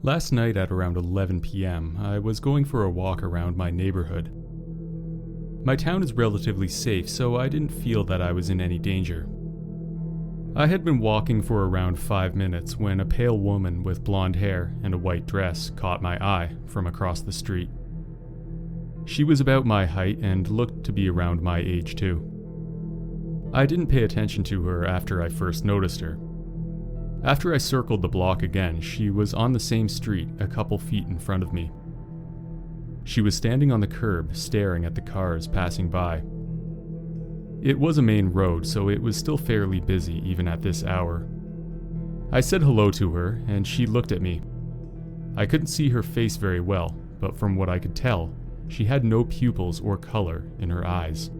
Last night at around 11 p.m., I was going for a walk around my neighborhood. My town is relatively safe, so I didn't feel that I was in any danger. I had been walking for around 5 minutes when a pale woman with blonde hair and a white dress caught my eye from across the street. She was about my height and looked to be around my age too. I didn't pay attention to her after I first noticed her. After I circled the block again, she was on the same street a couple feet in front of me. She was standing on the curb, staring at the cars passing by. It was a main road, so it was still fairly busy even at this hour. I said hello to her, and she looked at me. I couldn't see her face very well, but from what I could tell, she had no pupils or color in her eyes.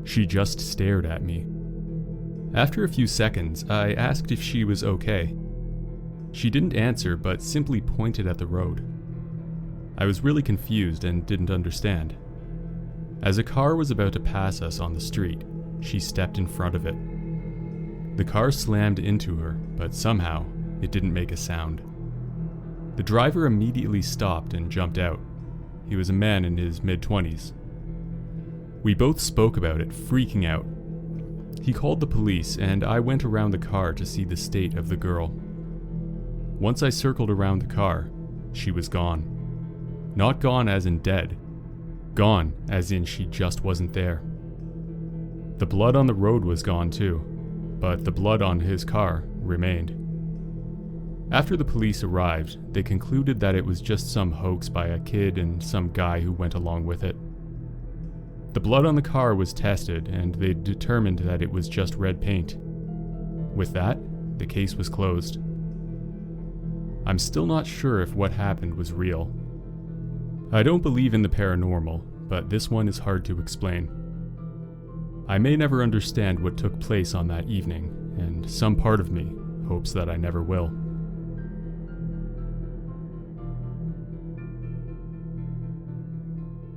She just stared at me. After a few seconds, I asked if she was okay. She didn't answer, but simply pointed at the road. I was really confused and didn't understand. As a car was about to pass us on the street, she stepped in front of it. The car slammed into her, but somehow it didn't make a sound. The driver immediately stopped and jumped out. He was a man in his mid-20s. We both spoke about it, freaking out. He called the police, and I went around the car to see the state of the girl. Once I circled around the car, she was gone. Not gone as in dead. Gone as in she just wasn't there. The blood on the road was gone too, but the blood on his car remained. After the police arrived, they concluded that it was just some hoax by a kid and some guy who went along with it. The blood on the car was tested, and they determined that it was just red paint. With that, the case was closed. I'm still not sure if what happened was real. I don't believe in the paranormal, but this one is hard to explain. I may never understand what took place on that evening, and some part of me hopes that I never will.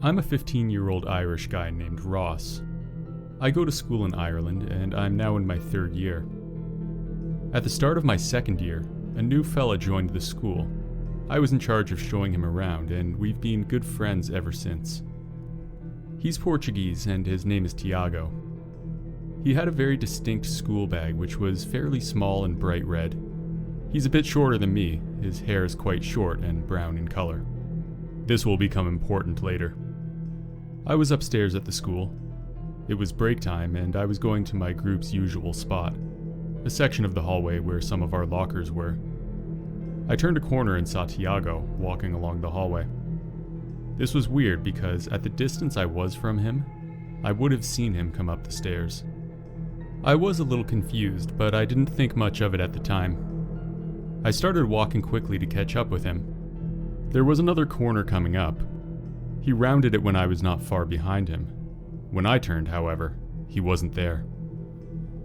I'm a 15-year-old Irish guy named Ross. I go to school in Ireland, and I'm now in my 3rd year. At the start of my 2nd year, a new fella joined the school. I was in charge of showing him around, and we've been good friends ever since. He's Portuguese, and his name is Tiago. He had a very distinct school bag, which was fairly small and bright red. He's a bit shorter than me. His hair is quite short and brown in color. This will become important later. I was upstairs at the school. It was break time, and I was going to my group's usual spot, a section of the hallway where some of our lockers were. I turned a corner and saw Tiago walking along the hallway. This was weird because at the distance I was from him, I would have seen him come up the stairs. I was a little confused, but I didn't think much of it at the time. I started walking quickly to catch up with him. There was another corner coming up. He rounded it when I was not far behind him. When I turned, however, he wasn't there.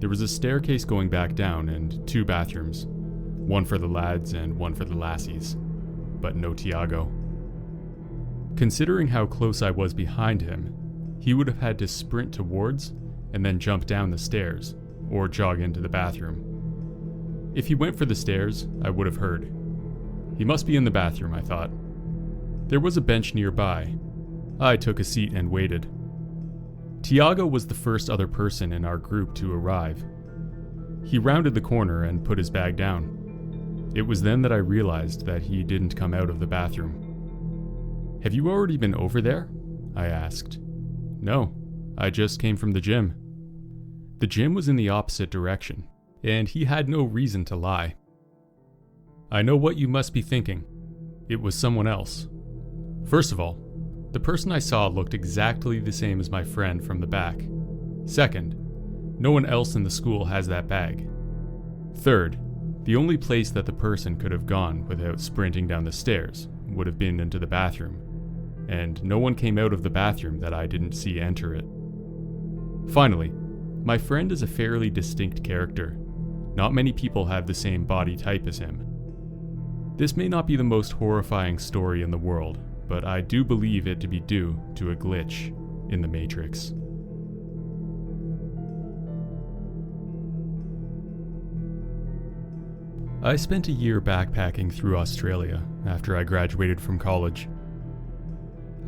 There was a staircase going back down and 2 bathrooms, one for the lads and one for the lassies, but no Tiago. Considering how close I was behind him, he would have had to sprint towards and then jump down the stairs, or jog into the bathroom. If he went for the stairs, I would have heard. He must be in the bathroom, I thought. There was a bench nearby. I took a seat and waited. Tiago was the first other person in our group to arrive. He rounded the corner and put his bag down. It was then that I realized that he didn't come out of the bathroom. "Have you already been over there?" I asked. "No, I just came from the gym." The gym was in the opposite direction, and he had no reason to lie. "I know what you must be thinking. It was someone else. First of all, the person I saw looked exactly the same as my friend from the back. Second, no one else in the school has that bag. Third, the only place that the person could have gone without sprinting down the stairs would have been into the bathroom, and no one came out of the bathroom that I didn't see enter it. Finally, my friend is a fairly distinct character. Not many people have the same body type as him. This may not be the most horrifying story in the world, but I do believe it to be due to a glitch in the Matrix. I spent a year backpacking through Australia after I graduated from college.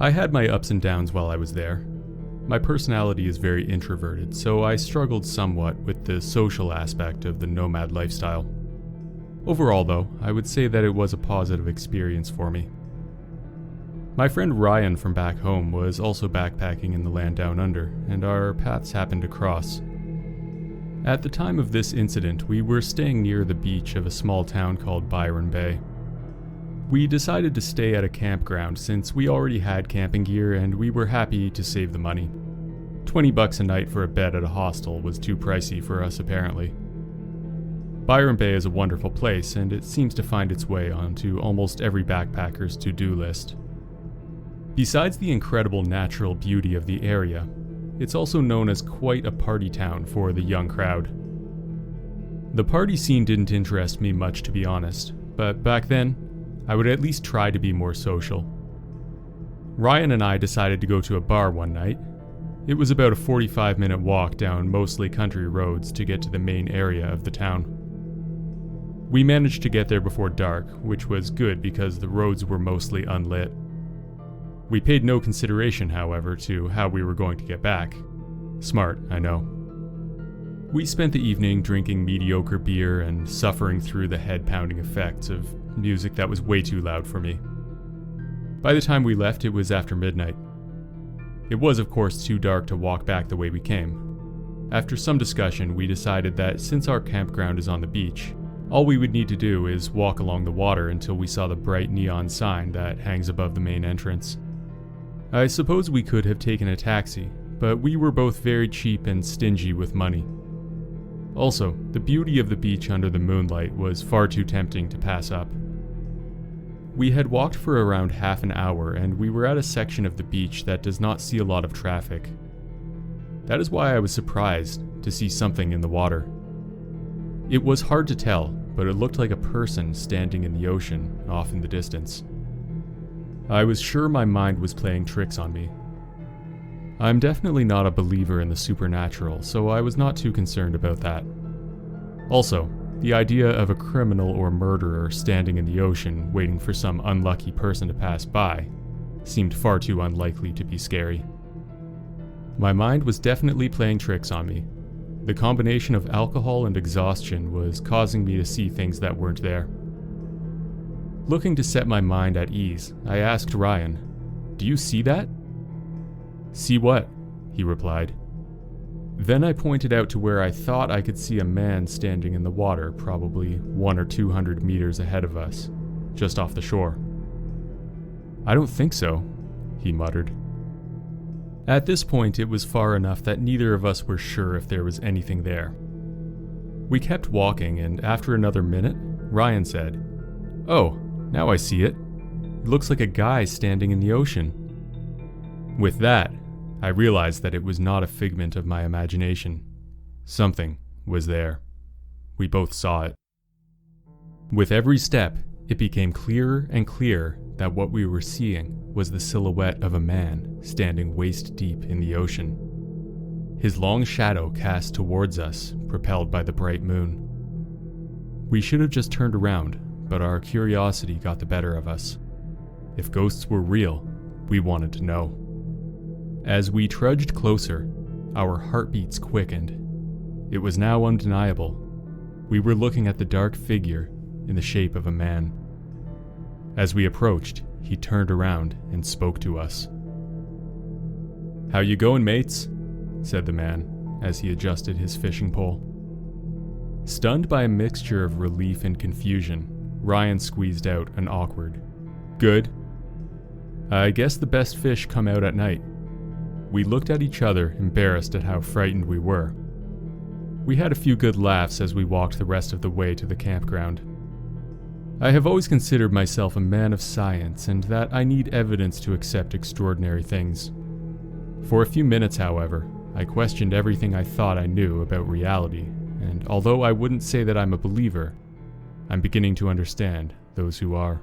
I had my ups and downs while I was there. My personality is very introverted, so I struggled somewhat with the social aspect of the nomad lifestyle. Overall, though, I would say that it was a positive experience for me. My friend Ryan from back home was also backpacking in the land down under, and our paths happened to cross. At the time of this incident, we were staying near the beach of a small town called Byron Bay. We decided to stay at a campground since we already had camping gear and we were happy to save the money. $20 a night for a bed at a hostel was too pricey for us apparently. Byron Bay is a wonderful place and it seems to find its way onto almost every backpacker's to-do list. Besides the incredible natural beauty of the area, it's also known as quite a party town for the young crowd. The party scene didn't interest me much, to be honest, but back then, I would at least try to be more social. Ryan and I decided to go to a bar one night. It was about a 45-minute walk down mostly country roads to get to the main area of the town. We managed to get there before dark, which was good because the roads were mostly unlit. We paid no consideration, however, to how we were going to get back. Smart, I know. We spent the evening drinking mediocre beer and suffering through the head-pounding effects of music that was way too loud for me. By the time we left, it was after midnight. It was, of course, too dark to walk back the way we came. After some discussion, we decided that since our campground is on the beach, all we would need to do is walk along the water until we saw the bright neon sign that hangs above the main entrance. I suppose we could have taken a taxi, but we were both very cheap and stingy with money. Also, the beauty of the beach under the moonlight was far too tempting to pass up. We had walked for around half an hour and we were at a section of the beach that does not see a lot of traffic. That is why I was surprised to see something in the water. It was hard to tell, but it looked like a person standing in the ocean off in the distance. I was sure my mind was playing tricks on me. I'm definitely not a believer in the supernatural, so I was not too concerned about that. Also, the idea of a criminal or murderer standing in the ocean waiting for some unlucky person to pass by seemed far too unlikely to be scary. My mind was definitely playing tricks on me. The combination of alcohol and exhaustion was causing me to see things that weren't there. Looking to set my mind at ease, I asked Ryan, "Do you see that?" "See what?" he replied. Then I pointed out to where I thought I could see a man standing in the water probably 100 or 200 meters ahead of us, just off the shore. "I don't think so," he muttered. At this point it was far enough that neither of us were sure if there was anything there. We kept walking and after another minute, Ryan said, "Oh, now I see it. It looks like a guy standing in the ocean." With that, I realized that it was not a figment of my imagination. Something was there. We both saw it. With every step, it became clearer and clearer that what we were seeing was the silhouette of a man standing waist deep in the ocean. His long shadow cast towards us, propelled by the bright moon. We should have just turned around, but our curiosity got the better of us. If ghosts were real, we wanted to know. As we trudged closer, our heartbeats quickened. It was now undeniable. We were looking at the dark figure in the shape of a man. As we approached, he turned around and spoke to us. "How you going, mates?" said the man as he adjusted his fishing pole. Stunned by a mixture of relief and confusion, Ryan squeezed out an awkward, "Good. I guess the best fish come out at night." We looked at each other, embarrassed at how frightened we were. We had a few good laughs as we walked the rest of the way to the campground. I have always considered myself a man of science and that I need evidence to accept extraordinary things. For a few minutes, however, I questioned everything I thought I knew about reality, and although I wouldn't say that I'm a believer, I'm beginning to understand those who are.